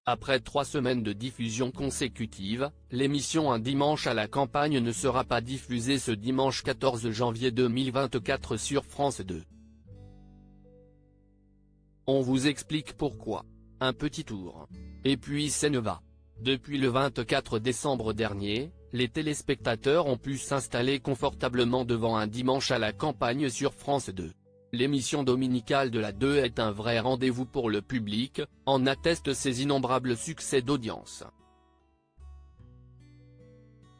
Après 3 semaines de diffusion consécutive, l'émission Un dimanche à la campagne ne sera pas diffusée ce dimanche 14 janvier 2024 sur France 2. On vous explique pourquoi. Un petit tour. Et puis Seneva. Depuis le 24 décembre dernier, les téléspectateurs ont pu s'installer confortablement devant Un dimanche à la campagne sur France 2. L'émission dominicale de la 2 est un vrai rendez-vous pour le public, en attestent ses innombrables succès d'audience.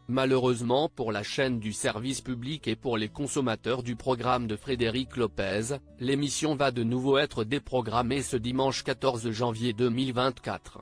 Malheureusement pour la chaîne du service public et pour les consommateurs du programme de Frédéric Lopez, l'émission va de nouveau être déprogrammée ce dimanche 14 janvier 2024.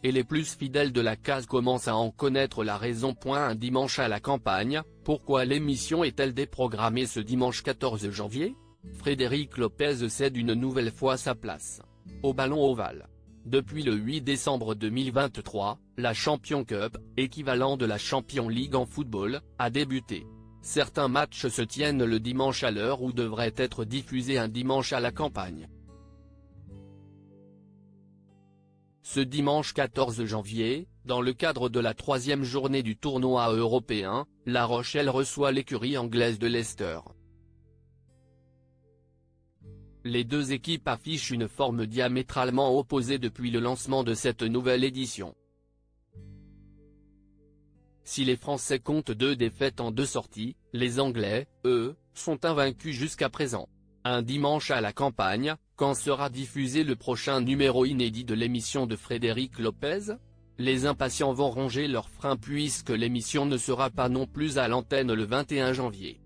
Et les plus fidèles de la case commencent à en connaître la raison. Un dimanche à la campagne, pourquoi l'émission est-elle déprogrammée ce dimanche 14 janvier? Frédéric Lopez cède une nouvelle fois sa place. Au ballon ovale. Depuis le 8 décembre 2023, la Champions Cup, équivalent de la Champions League en football, a débuté. Certains matchs se tiennent le dimanche à l'heure où devrait être diffusé Un dimanche à la campagne. Ce dimanche 14 janvier, dans le cadre de la 3e journée du tournoi européen, La Rochelle reçoit l'écurie anglaise de Leicester. Les deux équipes affichent une forme diamétralement opposée depuis le lancement de cette nouvelle édition. Si les Français comptent 2 défaites en 2 sorties, les Anglais, eux, sont invaincus jusqu'à présent. Un dimanche à la campagne, quand sera diffusé le prochain numéro inédit de l'émission de Frédéric Lopez? Les impatients vont ronger leurs freins puisque l'émission ne sera pas non plus à l'antenne le 21 janvier.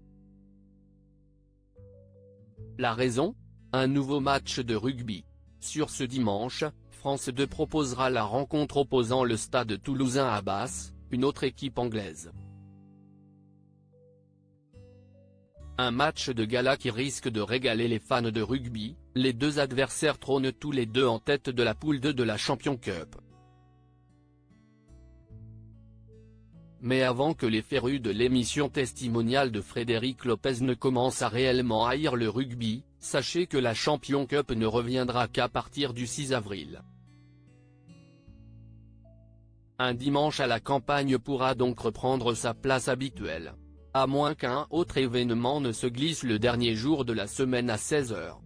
La raison? Un nouveau match de rugby. Sur ce dimanche, France 2 proposera la rencontre opposant le Stade toulousain à Bath, une autre équipe anglaise. Un match de gala qui risque de régaler les fans de rugby, les deux adversaires trônent tous les deux en tête de la poule 2 de la Champions Cup. Mais avant que les férus de l'émission testimoniale de Frédéric Lopez ne commencent à réellement haïr le rugby, sachez que la Champions Cup ne reviendra qu'à partir du 6 avril. Un dimanche à la campagne pourra donc reprendre sa place habituelle. À moins qu'un autre événement ne se glisse le dernier jour de la semaine à 16 h.